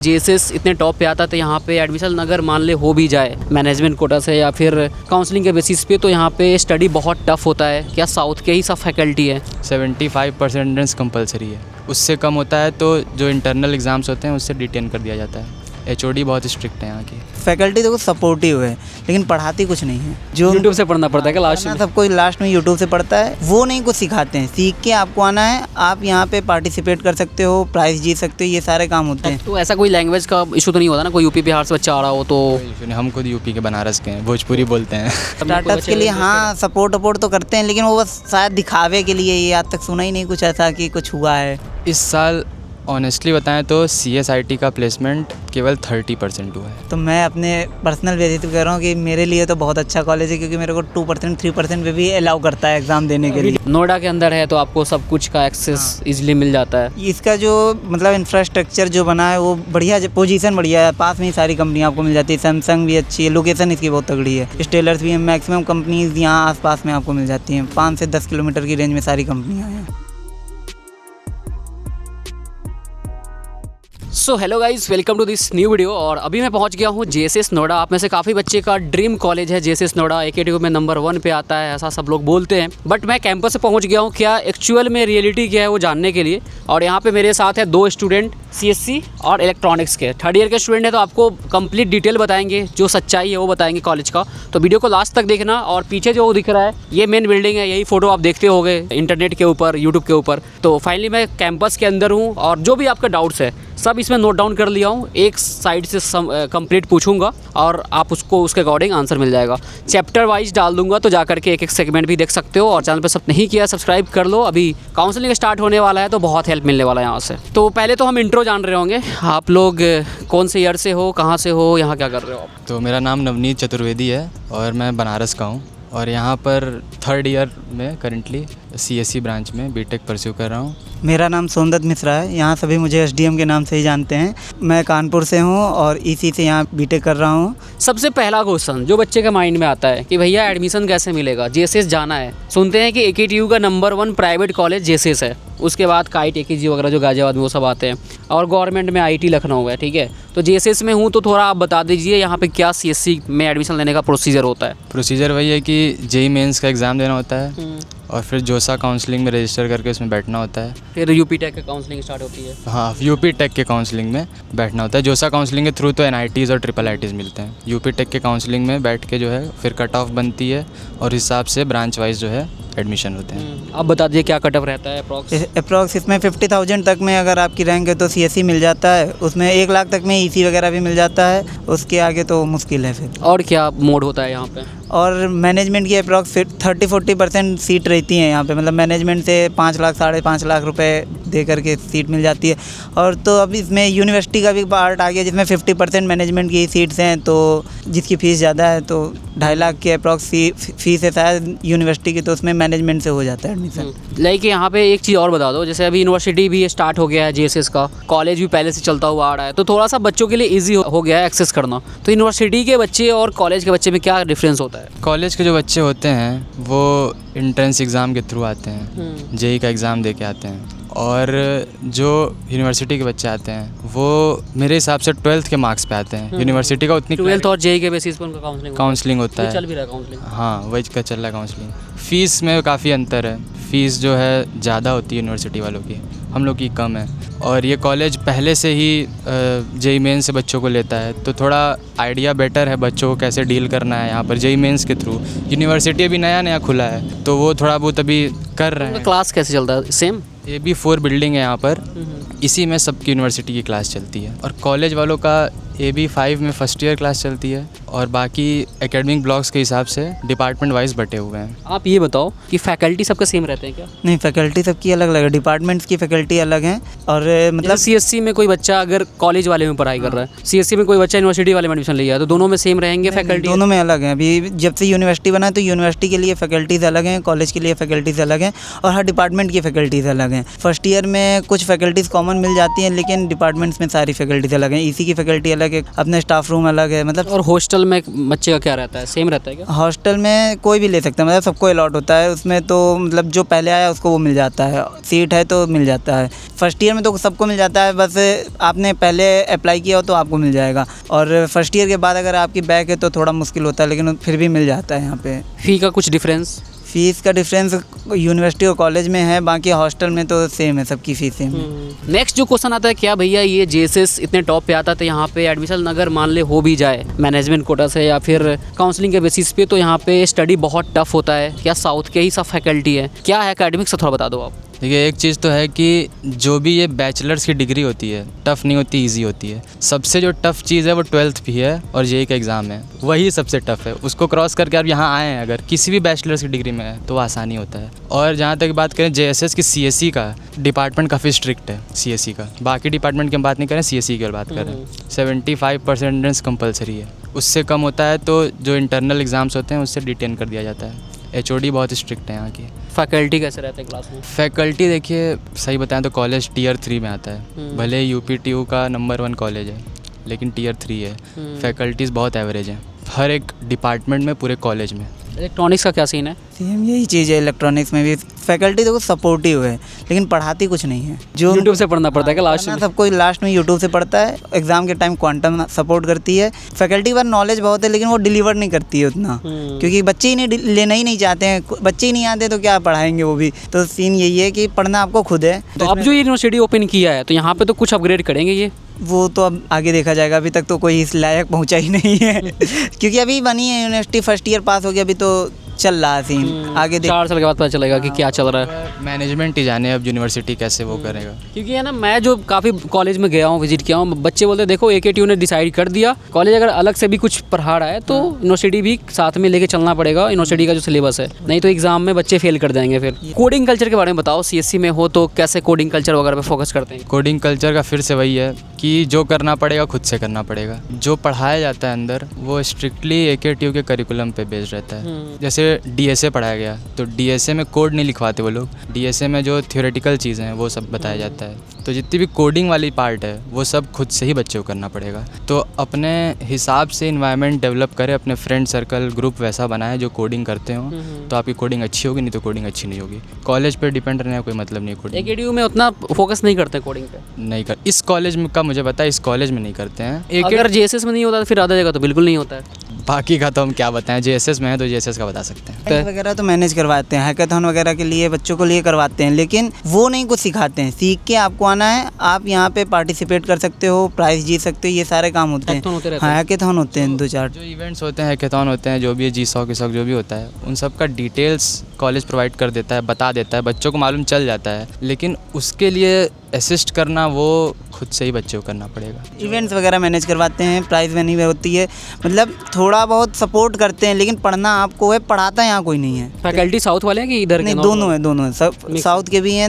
JSS इतने top पे आता तो यहाँ पे एडमिशन अगर मान ले हो भी जाए मैनेजमेंट कोटा से या फिर काउंसलिंग के बेसिस पे, तो यहाँ पे स्टडी बहुत टफ होता है। क्या साउथ के ही सब फैकल्टी है? 75% अटेंडेंस कंपलसरी है, उससे कम होता है तो जो इंटरनल एग्ज़ाम्स होते हैं उससे डिटेन कर दिया जाता है। एचओडी बहुत स्ट्रिक्ट है यहाँ की। फैकल्टी देखो सपोर्टिव है लेकिन पढ़ाती कुछ नहीं है। जो यूट्यूब से पढ़ना पड़ता है क्या लास्ट में? सब कोई लास्ट में यूट्यूब से पढ़ता है, वो नहीं कुछ सिखाते हैं। सीख के आपको आना है, आप यहाँ पे पार्टिसिपेट कर सकते हो, प्राइज़ जीत सकते हो, ये सारे काम होते हैं। तो ऐसा कोई लैंग्वेज का इशू तो नहीं होता ना? कोई यूपी बिहार से बच्चा आ रहा हो तो? हम खुद यूपी के बनारस के हैं, भोजपुरी बोलते हैं। स्टार्टअप्स के लिए हाँ सपोर्ट वपोर्ट तो करते हैं, लेकिन वो बस शायद दिखावे के लिए। ये आज तक सुना ही नहीं कुछ ऐसा कि कुछ हुआ है। इस साल ऑनेस्टली बताएं तो CSIT का प्लेसमेंट केवल 30% हुआ है। तो मैं अपने पर्सनल बेसिस पे कह रहा हूँ कि मेरे लिए तो बहुत अच्छा कॉलेज है, क्योंकि मेरे को 2% 3% पे भी अलाउ करता है एग्ज़ाम देने के लिए। नोएडा के अंदर है तो आपको सब कुछ का एक्सेस इजीली मिल जाता है। इसका जो मतलब इंफ्रास्ट्रक्चर जो बना है वो बढ़िया, पोजीशन बढ़िया है, पास में ही सारी कंपनियाँ आपको मिल जाती है। सैमसंग भी अच्छी है, लोकेशन इसकी बहुत तगड़ी है। स्टेलर्स भी हैं, मैक्सिमम कंपनीज़ यहाँ आसपास में आपको मिल जाती हैं। 5 से 10 किलोमीटर की रेंज में सारी कंपनियाँ हैं। So hello guys, welcome to this new video. और अभी मैं पहुंच गया हूं जेएसएस नोएडा। आप में से काफ़ी बच्चे का ड्रीम कॉलेज है जेएसएस नोएडा। एकेटीयू में नंबर 1 पे आता है, ऐसा सब लोग बोलते हैं। बट मैं कैंपस से पहुंच गया हूं, क्या एक्चुअल में रियलिटी क्या है वो जानने के लिए। और यहाँ पे मेरे साथ है 2 स्टूडेंट CSC और इलेक्ट्रॉनिक्स के। 3rd ईयर के स्टूडेंट है, तो आपको कंप्लीट डिटेल बताएंगे, जो सच्चाई है वो बताएंगे कॉलेज का। तो वीडियो को लास्ट तक देखना। और पीछे जो दिख रहा है ये मेन बिल्डिंग है, यही फोटो आप देखते होंगे इंटरनेट के ऊपर, यूट्यूब के ऊपर। तो फाइनली मैं कैंपस के अंदर हूँ और जो भी आपका डाउट्स है सब इसमें नोट डाउन कर लिया हूँ। एक साइड से कंप्लीट पूछूंगा और आप उसको उसके अकॉर्डिंग आंसर मिल जाएगा। चैप्टर वाइज डाल दूंगा, तो जा करके एक सेगमेंट भी देख सकते हो। और चैनल पर सब नहीं किया सब्सक्राइब कर लो। अभी काउंसलिंग स्टार्ट होने वाला है तो बहुत हेल्प मिलने वाला है यहाँ से। तो पहले तो हम इंट्रो जान रहे होंगे। आप लोग कौन से ईयर से हो, कहाँ से हो, यहाँ क्या कर रहे हो आप? तो मेरा नाम नवनीत चतुर्वेदी है और मैं बनारस का हूँ। और यहाँ पर 3rd ईयर में करेंटली CSC ब्रांच में बीटेक परस्यू कर रहा हूँ। मेरा नाम सोमदत्त मिश्रा है, यहाँ सभी मुझे SDM के नाम से ही जानते हैं। मैं कानपुर से हूँ और इसी से यहाँ बीटेक कर रहा हूँ। सबसे पहला क्वेश्चन जो बच्चे के माइंड में आता है कि भैया एडमिशन कैसे मिलेगा, जेएसएस जाना है। सुनते हैं कि एकेटीयू का नंबर 1 प्राइवेट कॉलेज जेएसएस है, उसके बाद काइट AKG वगैरह जो गाजियाबाद में वो सब आते हैं, और गवर्नमेंट में IT लखनऊ है, ठीक है। तो जेएसएस में हूँ तो थोड़ा आप बता दीजिए यहाँ पे क्या CSC में एडमिशन लेने का प्रोसीजर होता है। प्रोसीजर वही है कि JEE मेंस का एग्ज़ाम देना होता है और फिर जोसा काउंसलिंग में रजिस्टर करके उसमें बैठना होता है। फिर यूपी टेक की काउंसलिंग स्टार्ट होती है। हाँ, यूपी टेक के काउंसलिंग में बैठना होता है। जोसा काउंसलिंग के थ्रू तो NITs और IIITs मिलते हैं। यूपी टेक के काउंसलिंग में बैठ के जो है फिर कट ऑफ बनती है और हिसाब से ब्रांच वाइज जो है एडमिशन होते हैं। अब बता दीजिए क्या कट ऑफ रहता है अप्रॉक्स इसमें 50,000 तक में अगर आपकी रैंक है तो CSC मिल जाता है। उसमें 1 लाख तक में EC वगैरह भी मिल जाता है। उसके आगे तो मुश्किल है फिर। और क्या मोड होता है यहाँ पे? और मैनेजमेंट की अप्रॉक्स 30-40% सीट रहती हैं यहाँ पे। मतलब मैनेजमेंट से 5 लाख 5.5 लाख रुपए दे करके सीट मिल जाती है। और तो अब इसमें यूनिवर्सिटी का भी पार्ट आ गया, जिसमें 50% मैनेजमेंट की सीट्स हैं, तो जिसकी फ़ीस ज़्यादा है। तो 2.5 लाख की अप्रॉक्स फीस है शायद यूनिवर्सिटी की, तो उसमें मैनेजमेंट से हो जाता है एडमिशन। लाइक यहाँ पे एक चीज़ और बता दो, जैसे अभी यूनिवर्सिटी भी स्टार्ट हो गया है जेएसएस का, कॉलेज भी पहले से चलता हुआ आ रहा है, तो थोड़ा सा बच्चों के लिए ईजी हो गया है एक्सेस करना। तो यूनिवर्सिटी के बच्चे और कॉलेज के बच्चे में क्या डिफरेंस होता है? कॉलेज के जो बच्चे होते हैं वो एंट्रेंस एग्ज़ाम के थ्रू आते हैं, JEE का एग्ज़ाम दे के आते हैं। और जो यूनिवर्सिटी के बच्चे आते हैं वो मेरे हिसाब से 12th के मार्क्स पे आते हैं। यूनिवर्सिटी का उतनी 12th और JEE के बेसिस पर उनका काउंसलिंग होता है। चल भी रहा है काउंसलिंग? हाँ, वही का चल रहा है काउंसलिंग। फ़ीस में काफ़ी अंतर है। फ़ीस जो है ज़्यादा होती है यूनिवर्सिटी वालों की, हम लोग की कम है। और ये कॉलेज पहले से ही JEE मेंस से बच्चों को लेता है, तो थोड़ा आइडिया बेटर है बच्चों को कैसे डील करना है यहाँ पर JEE मेंस के थ्रू। यूनिवर्सिटी अभी नया खुला है तो वो थोड़ा बहुत अभी कर रहे हैं। क्लास कैसे चलता है? सेम AB4 बिल्डिंग है यहाँ पर, इसी में सबकी यूनिवर्सिटी की क्लास चलती है। और कॉलेज वालों का AB5 में 1st ईयर क्लास चलती है और बाकी एकेडमिक ब्लॉक्स के हिसाब से डिपार्टमेंट वाइज बटे हुए हैं। आप ये बताओ कि फैकल्टी सबका सेम रहते हैं क्या? नहीं, फैकल्टी सबकी अलग अलग है, डिपार्टमेंट्स की फैकल्टी अलग हैं। और मतलब CSC में कोई बच्चा अगर कॉलेज वाले में पढ़ाई कर रहा है, CSC में कोई बच्चा यूनिवर्सिटी वाले में एडमिशन लिया है, तो दोनों में सेम रहेंगे फैकल्टी? दोनों में अलग हैं। अभी जब से यूनिवर्सिटी बना है तो यूनिवर्सिटी के लिए फैकल्टीज़ अलग हैं, कॉलेज के लिए फैकल्टीज़ अलग हैं, और हर डिपार्टमेंट की फैकल्टीज़ अलग हैं। 1st ईयर में कुछ फैकल्टीज़ कॉमन मिल जाती हैं, लेकिन डिपार्टमेंट्स में सारी फैकल्टीज़ अलग हैं। EC की फैकल्टी अलग अलग है, अपने स्टाफ रूम अलग है। मतलब और हॉस्टल में बच्चे का क्या रहता है, सेम रहता है क्या? हॉस्टल में कोई भी ले सकता है, मतलब सबको अलॉट होता है उसमें। तो मतलब जो पहले आया उसको वो मिल जाता है, सीट है तो मिल जाता है। फर्स्ट ईयर में तो सबको मिल जाता है, बस आपने पहले अप्लाई किया हो तो आपको मिल जाएगा। और फर्स्ट ईयर के बाद अगर आपकी बैक है तो थोड़ा मुश्किल होता है, लेकिन फिर भी मिल जाता है यहाँ पे। फ़ी का कुछ डिफरेंस? फ़ीस का डिफरेंस यूनिवर्सिटी और कॉलेज में है, बाकी हॉस्टल में तो सेम है, सबकी फ़ीस सेम है। नेक्स्ट जो क्वेश्चन आता है, क्या भैया ये जेएसएस इतने टॉप पे आता है तो यहाँ पे एडमिशन अगर मान ले हो भी जाए मैनेजमेंट कोटा से या फिर काउंसलिंग के बेसिस पे, तो यहाँ पे स्टडी बहुत टफ होता है? क्या साउथ के ही सब फैकल्टी है? क्या है एकेडमिक्स, थोड़ा बता दो आप। देखिए, एक चीज़ तो है कि जो भी ये बैचलर्स की डिग्री होती है टफ़ नहीं होती, इजी होती है। सबसे जो टफ़ चीज़ है वो 12th भी है और जेईई का एग्ज़ाम है, वही सबसे टफ़ है। उसको क्रॉस करके आप यहाँ आए हैं अगर किसी भी बैचलर्स की डिग्री में है तो वो आसानी होता है। और जहाँ तक बात करें जेएसएस की, सीएसई का डिपार्टमेंट काफ़ी स्ट्रिक्ट है सीएसई का। बाकी डिपार्टमेंट की हम बात नहीं करें, सीएसई की बात करें 75% अटेंडेंस कंपलसरी है। उससे कम होता है तो जो इंटरनल एग्ज़ाम्स होते हैं उससे डिटेन कर दिया जाता है। एचओडी बहुत स्ट्रिक्ट है यहाँ की। फैकल्टी कैसे रहते हैं क्लास में? फैकल्टी देखिए, सही बताएं तो कॉलेज टियर 3 में आता है। भले यूपीटीयू का नंबर 1 कॉलेज है लेकिन टियर 3 है। फैकल्टीज़ बहुत एवरेज हैं हर एक डिपार्टमेंट में, पूरे कॉलेज में। इलेक्ट्रॉनिक्स का क्या सीन है? सेम यही चीज़ है, इलेक्ट्रॉनिक्स में भी फैकल्टी देखो सपोर्टिव है लेकिन पढ़ाती कुछ नहीं है। जो यूट्यूब से पढ़ना पड़ता है क्या लास्ट में? सब कोई लास्ट में यूट्यूब से पढ़ता है। एग्जाम के टाइम क्वांटम सपोर्ट करती है। फैकल्टी पर नॉलेज बहुत है लेकिन वो डिलीवर नहीं करती है उतना, क्योंकि बच्चे ही नहीं लेना ही नहीं चाहते हैं। बच्चे ही नहीं आते तो क्या पढ़ाएंगे वो भी। तो सीन यही है कि पढ़ना आपको खुद है। तो अब जो यूनिवर्सिटी ओपन किया है तो यहाँ पे तो कुछ अपग्रेड करेंगे ये? वो तो अब आगे देखा जाएगा, अभी तक तो कोई इस लायक पहुंचा ही नहीं है क्योंकि अभी बनी है यूनिवर्सिटी, फर्स्ट ईयर पास हो गया, अभी तो चल रहा है सीन। आगे 4 साल के बाद पता चलेगा कि क्या चल रहा है। मैनेजमेंट ही जाने अब यूनिवर्सिटी कैसे वो करेगा। क्योंकि है ना, मैं जो काफ़ी कॉलेज में गया हूँ, विजिट किया हूँ, बच्चे बोलते हैं देखो एकेटीयू ने डिसाइड कर दिया, कॉलेज अगर अलग से भी कुछ पढ़ा रहा है तो यूनिवर्सिटी भी साथ में लेके चलना पड़ेगा, यूनिवर्सिटी का जो सिलेबस है, नहीं तो एग्जाम में बच्चे फेल कर जाएंगे। फिर कोडिंग कल्चर के बारे में बताओ, सीएससी में हो तो कैसे कोडिंग कल्चर वगैरह पे फोकस करते हैं? कोडिंग कल्चर का फिर से वही है कि जो करना पड़ेगा खुद से करना पड़ेगा। जो पढ़ाया जाता है अंदर वो स्ट्रिक्टली एकेटीयू के करिकुलम पे बेस्ड रहता है। जैसे डीएसए पढ़ाया गया तो डीएसए में कोड नहीं लिखवाते वो लोग, डीएसए में जो थ्योरेटिकल चीज़ें हैं वो सब बताया जाता है। तो जितनी भी कोडिंग वाली पार्ट है वो सब खुद से ही बच्चों को करना पड़ेगा। तो अपने हिसाब से इन्वायरमेंट डेवलप करें, अपने फ्रेंड सर्कल ग्रुप वैसा बनाए जो कोडिंग करते हो, तो आपकी कोडिंग अच्छी होगी, नहीं तो कोडिंग अच्छी नहीं होगी। कॉलेज पे डिपेंड रहने का कोई मतलब नहीं है। कोडिंग एकेटीयू में उतना फोकस नहीं करते कोडिंग पे? नहीं कर, इस कॉलेज में का मुझे पता है, इस कॉलेज में नहीं करते हैं। अगर जेएसएस में नहीं होता तो फिर आधा जगह तो बिल्कुल नहीं होता है। बाकी का तो हम क्या बताएं, जेएसएस में है तो जेएसएस का बता सकते हैं। वगैरह तो मैनेज करवाते हैं, हैकाथॉन वगैरह के लिए बच्चों को लिए करवाते हैं, लेकिन वो नहीं कुछ सिखाते हैं। सीख के आपको आना है, आप यहाँ पे पार्टिसिपेट कर सकते हो, प्राइज़ जीत सकते हो, ये सारे काम होते हैं। हाँ, हैकाथॉन होते हैं 2-4 जो इवेंट्स होते हैं, हैकाथॉन होते हैं, जो भी है G100 के जो भी होता है, उन सब का डिटेल्स कॉलेज प्रोवाइड कर देता है, बता देता है, बच्चों को मालूम चल जाता है। लेकिन उसके लिए असिस्ट करना वो खुद से ही बच्चों को करना पड़ेगा। इवेंट्स वगैरह मैनेज करवाते हैं, प्राइज़ मनी में होती है, मतलब थोड़ा बहुत सपोर्ट करते हैं, लेकिन पढ़ना आपको है, पढ़ाता यहाँ कोई नहीं है। फैकल्टी साउथ वाले हैं कि इधर के? नहीं, दोनों हैं, सब साउथ के भी हैं,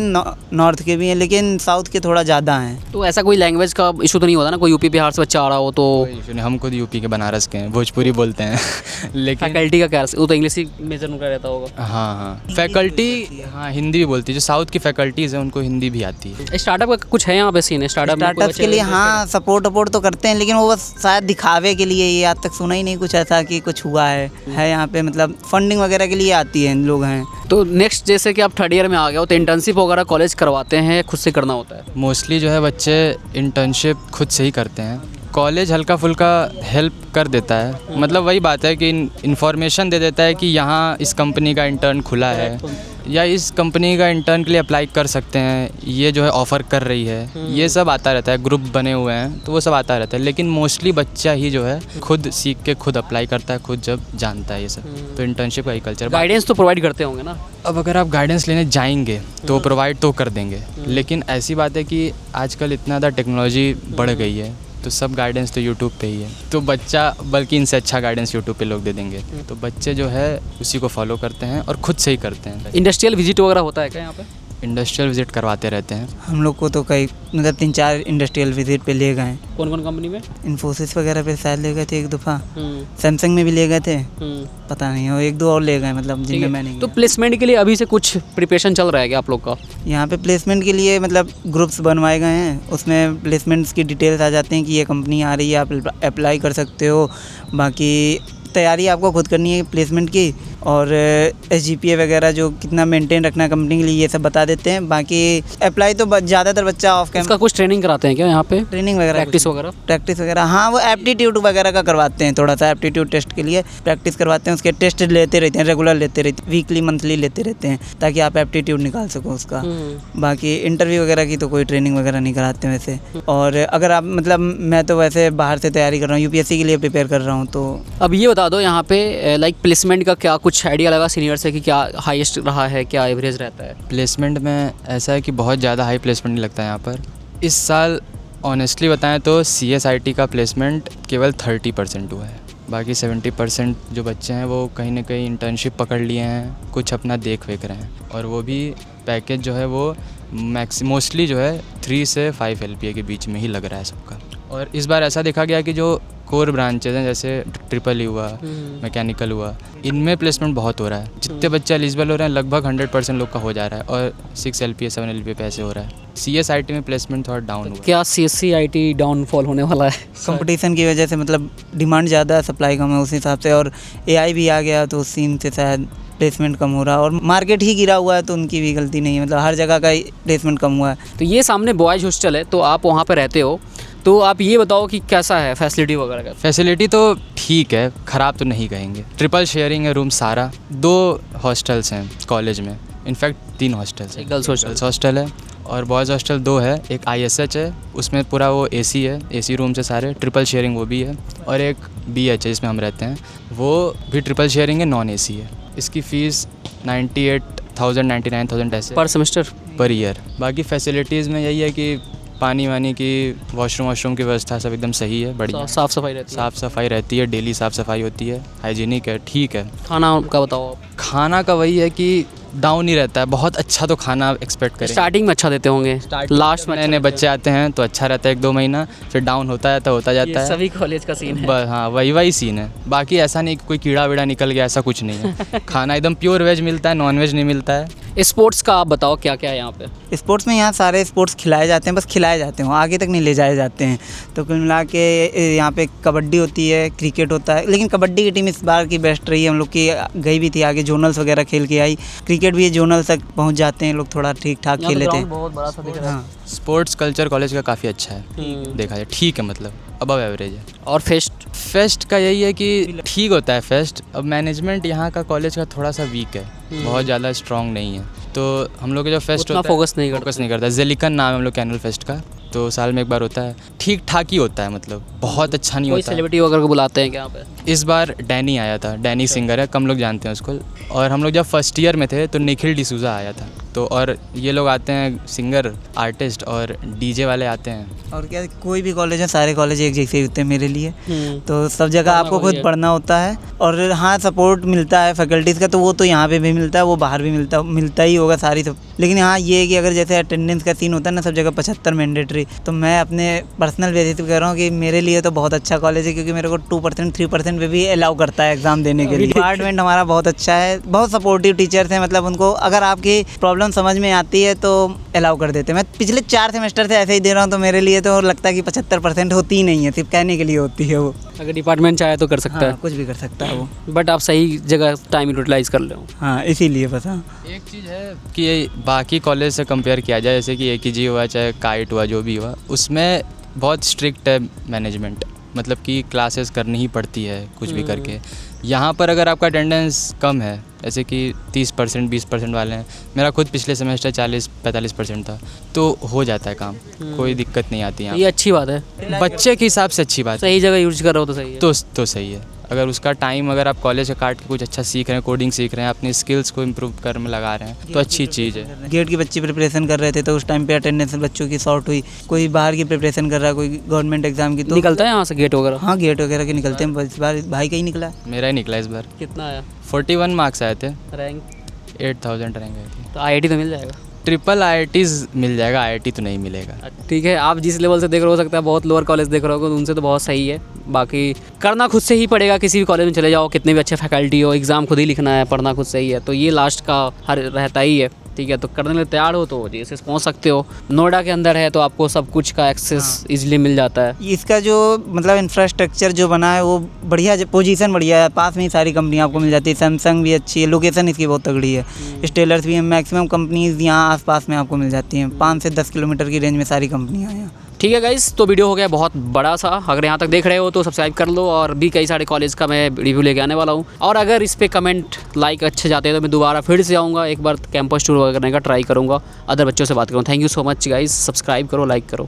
नॉर्थ के भी हैं, लेकिन साउथ के थोड़ा ज़्यादा हैं। तो ऐसा कोई लैंग्वेज का इशू तो नहीं होता ना, कोई यूपी बिहार से बच्चा आ रहा हो तो? हम खुद यूपी के बनारस के हैं, भोजपुरी बोलते हैं लेकिन फैकल्टी का क्या, वो तो इंग्लिश ही मेजर उनका रहता होगा। हाँ, फैकल्टी हाँ हिंदी भी बोलती है। जो साउथ की फैकल्टीज़ हैं उनको हिंदी भी आती है। स्टार्टअप का कुछ है यहाँ पे सीन? स्टार्टअप के लिए हाँ सपोर्ट तो करते हैं, लेकिन वो बस शायद दिखावे के लिए। ये आज तक सुना ही नहीं कुछ ऐसा कि कुछ हुआ है यहाँ पे, मतलब फंडिंग वगैरह के लिए आती है, लोग हैं। तो नेक्स्ट जैसे कि आप 3rd ईयर में आ गए हो तो इंटर्नशिप वगैरह कॉलेज करवाते हैं, खुद से करना होता है? मोस्टली जो है बच्चे इंटर्नशिप खुद से ही करते हैं। कॉलेज हल्का फुल्का हेल्प कर देता है, मतलब वही बात है कि इन्फॉर्मेशन दे देता है कि यहाँ इस कंपनी का इंटर्न खुला है या इस कंपनी का इंटर्न के लिए अप्लाई कर सकते हैं, ये जो है ऑफ़र कर रही है, ये सब आता रहता है। ग्रुप बने हुए हैं तो वो सब आता रहता है, लेकिन मोस्टली बच्चा ही जो है खुद सीख के खुद अप्लाई करता है, खुद जब जानता है ये सब। तो इंटर्नशिप का ही कल्चर। गाइडेंस तो प्रोवाइड करते होंगे ना? अब अगर आप गाइडेंस लेने जाएंगे तो प्रोवाइड तो कर देंगे, लेकिन ऐसी बात है कि आजकल इतना ज़्यादा टेक्नोलॉजी बढ़ गई है तो सब गाइडेंस तो यूट्यूब पे ही है। तो बच्चा, बल्कि इनसे अच्छा गाइडेंस यूट्यूब पे लोग दे देंगे, तो बच्चे जो है उसी को फॉलो करते हैं और खुद से ही करते हैं। इंडस्ट्रियल विजिट वगैरह होता है क्या यहाँ पे? इंडस्ट्रियल विजिट करवाते रहते हैं। हम लोग को तो कई मतलब 3-4 इंडस्ट्रियल विजिट पे ले गए हैं। कौन कौन कंपनी में? इन्फोसिस वगैरह पे शायद ले गए थे एक दफ़ा, सैमसंग में भी ले गए थे, पता नहीं, और 1-2 और ले गए मतलब जिनमें मैं नहीं तो गया। प्लेसमेंट के लिए अभी से कुछ प्रिपरेशन चल रहा है क्या आप लोग का? यहाँ पे प्लेसमेंट के लिए मतलब ग्रुप्स बनवाए गए हैं, उसमें प्लेसमेंट्स की डिटेल्स आ जाते हैं कि ये कंपनी आ रही है, आप अप्लाई कर सकते हो। बाकी तैयारी आपको खुद करनी है प्लेसमेंट की, और SGPA वगैरह जो कितना मेंटेन रखना है कंपनी के लिए ये सब बता देते हैं। बाकी अप्लाई तो ज़्यादातर बच्चा ऑफ कैंपस इसका कुछ ट्रेनिंग कराते हैं क्या यहाँ पे? ट्रेनिंग वगैरह प्रैक्टिस वगैरह? हाँ, वो एप्टीट्यूड वगैरह का करवाते हैं, थोड़ा सा एप्टीट्यूड टेस्ट के लिए प्रैक्टिस करवाते हैं। उसके टेस्ट लेते रहते हैं, रेगुलर लेते रहते हैं, वीकली मंथली लेते रहते हैं, ताकि आप एप्टीट्यूड निकाल सको उसका। बाकी इंटरव्यू वगैरह की तो कोई ट्रेनिंग वगैरह नहीं कराते वैसे। और अगर आप मतलब मैं तो वैसे बाहर से तैयारी कर रहा हूँ, UPSC के लिए प्रिपेयर कर रहा हूँ। तो अब ये बता दो यहाँ पे लाइक प्लेसमेंट का क्या कुछ आइडिया लगा सीनियर से कि क्या हाईएस्ट रहा है, क्या एवरेज रहता है? प्लेसमेंट में ऐसा है कि बहुत ज़्यादा हाई प्लेसमेंट नहीं लगता है यहाँ पर। इस साल ऑनेस्टली बताएं तो CSIT का प्लेसमेंट केवल 30% हुआ है। बाकी 70% जो बच्चे हैं वो कहीं ना कहीं इंटर्नशिप पकड़ लिए हैं, कुछ अपना देख वेख रहे हैं, और वो भी पैकेज जो है वो मोस्टली जो है 3 से 5 LPA के बीच में ही लग रहा है सबका। और इस बार ऐसा देखा गया कि जो कोर ब्रांचेज हैं जैसे ट्रिपल हुआ, मैकेनिकल हुआ, इनमें प्लेसमेंट बहुत हो रहा है। जितने बच्चे एलिजिबल हो रहे हैं लगभग 100% लोग का हो जा रहा है, और 6 LPA 7 LPA पे ऐसे हो रहा है। CSIT में प्लेसमेंट थोड़ा डाउन हुआ। क्या CSIT डाउनफॉल होने वाला है? कंपटीशन की वजह से मतलब डिमांड ज़्यादा है, सप्लाई कम है उस हिसाब से, और AI भी आ गया तो उस सीन से शायद प्लेसमेंट कम हो रहा है। और मार्केट ही गिरा हुआ है तो उनकी भी गलती नहीं है, मतलब हर जगह का प्लेसमेंट कम हुआ है। तो ये सामने बॉयज़ हॉस्टल है, तो आप वहाँ पे रहते हो, तो आप ये बताओ कि कैसा है फैसिलिटी वगैरह का? फैसिलिटी तो ठीक है, ख़राब तो नहीं कहेंगे। ट्रिपल शेयरिंग है रूम सारा। 2 हॉस्टल्स हैं कॉलेज में, इनफैक्ट 3 हॉस्टल्स हैं। गर्ल्स हॉस्टल है और बॉयज़ हॉस्टल 2 है। एक ISH है, उसमें पूरा वो AC है, AC रूम से सारे। ट्रिपल शेयरिंग वो भी है। और एक BH है जिसमें हम रहते हैं, वो भी ट्रिपल शेयरिंग है, नॉन AC है। इसकी फ़ीस 98,000 99,000 ऐसे पर सेमेस्टर, पर ईयर। बाकी फैसिलिटीज़ में यही है कि पानी वानी की, वॉशरूम की व्यवस्था सब एकदम सही है, बढ़िया। साफ़ सफाई रहती है? साफ़ सफाई रहती है, डेली साफ़ सफाई होती है, हाइजीनिक है, ठीक है। खाना का बताओ आप? खाना का वही है कि डाउन ही रहता है, बहुत अच्छा तो खाना आप एक्सपेक्ट करें। स्टार्टिंग में अच्छा देते होंगे, लास्ट में नए बच्चे आते हैं तो अच्छा रहता है 1-2 महीना, फिर डाउन होता जाता है। सभी कॉलेज का सीन है। बस हाँ, वही सीन है। बाकी ऐसा नहीं कि कोई कीड़ा वीड़ा निकल गया, ऐसा कुछ नहीं है। खाना एकदम प्योर वेज मिलता है, नॉन वेज नहीं मिलता है। स्पोर्ट्स का आप बताओ क्या क्या है यहाँ पे? स्पोर्ट्स में यहाँ सारे स्पोर्ट्स खिलाए जाते हैं, बस खिलाए जाते हैं, आगे तक नहीं ले जाए जाते हैं। तो कुल मिला के यहाँ पे कबड्डी होती है, क्रिकेट होता है, लेकिन कबड्डी की टीम इस बार की बेस्ट रही है, हम लोग की गई भी थी आगे, जोनल्स वगैरह खेल के आई। क्रिकेट भी जोनल तक पहुँच जाते हैं लोग, थोड़ा ठीक ठाक खेल लेते हैं। बहुत बड़ा सा दिख रहा है। हाँ, स्पोर्ट्स कल्चर कॉलेज का काफ़ी अच्छा है, देखा जाए ठीक है, मतलब अबव एवरेज है। और फेस्ट का यही है कि ठीक होता है फेस्ट। अब मैनेजमेंट यहाँ का कॉलेज का थोड़ा सा वीक है, बहुत ज़्यादा स्ट्रॉन्ग नहीं है, तो हम लोग के जो फेस्ट उतना होता है फोकस नहीं करता। जेलिकन नाम है हम लोग के एनुअल फेस्ट का, तो साल में एक बार होता है, ठीक ठाक ही होता है, मतलब बहुत अच्छा नहीं कोई होता है। सेलिब्रिटी वगैरह को बुलाते हैं क्या यहाँ पे? इस बार डैनी आया था, डैनी सिंगर है, कम लोग जानते हैं उसको। और हम लोग जब फर्स्ट ईयर में थे तो निखिल डिसूजा आया था। तो और ये लोग आते हैं, सिंगर, आर्टिस्ट और DJ वाले आते हैं। और क्या, कोई भी कॉलेज है, सारे कॉलेज एक जैसे ही होते हैं मेरे लिए। तो सब जगह आपको खुद पढ़ना होता है। और हाँ, सपोर्ट मिलता है फैकल्टीज़ का, तो वो तो यहाँ पे भी मिलता है, वो बाहर भी मिलता ही होगा सारी सब। लेकिन हाँ, ये है कि अगर जैसे अटेंडेंस का सीन होता है ना, सब जगह 75 मैंडेटरी, तो मैं अपने पर्सनल बेसिस पे कह रहा हूँ कि मेरे लिए तो बहुत अच्छा कॉलेज है, क्योंकि मेरे को 2% 3% पे भी अलाउ करता है एग्ज़ाम देने के लिए। डिपार्टमेंट हमारा बहुत अच्छा है, बहुत सपोर्टिव टीचर्स हैं, मतलब उनको अगर आपकी प्रॉब्लम समझ में आती है तो अलाउ कर देते हैं। मैं पिछले 4 सेमेस्टर से ऐसे ही दे रहा हूँ, तो मेरे लिए तो लगता है कि 75% होती ही नहीं है, सिर्फ कहने के लिए होती है वो। अगर डिपार्टमेंट चाहे तो कर सकता हाँ, कुछ भी कर सकता है वो, बट आप सही जगह टाइम यूटिलाइज कर ले। हाँ, इसीलिए बस। हाँ, एक चीज़ है कि बाकी कॉलेज से कंपेयर किया जाए, जैसे कि AKG हुआ चाहे काइट हुआ, जो भी हुआ, उसमें बहुत स्ट्रिक्ट है मैनेजमेंट, मतलब कि क्लासेस करनी ही पड़ती है कुछ भी करके। यहाँ पर अगर आपका अटेंडेंस कम है, जैसे कि 30% 20% वाले हैं, मेरा खुद पिछले सेमेस्टर 40-45% था, तो हो जाता है काम, कोई दिक्कत नहीं आती यहाँ। ये अच्छी बात है, बच्चे के हिसाब से अच्छी बात है, सही जगह यूज कर रहे हो तो सही है। तो सही है। अगर उसका टाइम, अगर आप कॉलेज का काट के कुछ अच्छा सीख रहे हैं, कोडिंग सीख रहे हैं, अपनी स्किल्स को इम्प्रूव कर में लगा रहे हैं, तो अच्छी चीज़ है। गेट की बच्चे प्रिपरेशन कर रहे थे, तो उस टाइम पे अटेंडेंस बच्चों की शॉर्ट हुई। कोई बाहर की प्रिपरेशन कर रहा है, कोई गवर्नमेंट एग्जाम की, तो निकलता है यहाँ से गेट वगैरह? हाँ, गेट वगैरह के निकलते हैं। इस बार भाई का ही निकला है। मेरा ही निकला इस बार। कितना आया 41 मार्क्स आए थे, रैंक? 8000 रैंक आई थी। तो IIT तो मिल जाएगा? ट्रिपल IITs मिल जाएगा, IIT तो नहीं मिलेगा। ठीक है, आप जिस लेवल से देख रहे हो सकता है बहुत लोअर कॉलेज देख रहे हो तो उनसे तो बहुत सही है। बाकी करना खुद से ही पड़ेगा, किसी भी कॉलेज में चले जाओ, कितने भी अच्छे फैकल्टी हो, एग्ज़ाम खुद ही लिखना है, पढ़ना खुद से ही है, तो ये लास्ट का हर रहता ही है। ठीक है, तो करने के लिए तैयार हो तो JSS पहुंच सकते हो। नोएडा के अंदर है तो आपको सब कुछ का एक्सेस इजीली मिल जाता है। इसका जो मतलब इंफ्रास्ट्रक्चर जो बना है वो बढ़िया, पोजीशन बढ़िया है, पास में ही सारी कंपनियाँ आपको मिल जाती है। सैमसंग भी अच्छी है, लोकेशन इसकी बहुत तगड़ी है। स्टेलर्स भी हैं, मैक्सिमम कंपनीज यहाँ आसपास में आपको मिल जाती हैं। 5 से 10 किलोमीटर की रेंज में सारी कंपनियाँ हैं यहाँ। ठीक है गाइस, तो वीडियो हो गया बहुत बड़ा सा। अगर यहाँ तक देख रहे हो तो सब्सक्राइब कर लो, और भी कई सारे कॉलेज का मैं रिव्यू लेके आने वाला हूँ। और अगर इस पे कमेंट लाइक अच्छे जाते हैं तो मैं दोबारा फिर से आऊँगा, एक बार कैंपस टूर करने का ट्राई करूँगा, अदर बच्चों से बात करूँ। Thank you so much guys, subscribe करो, लाइक करो।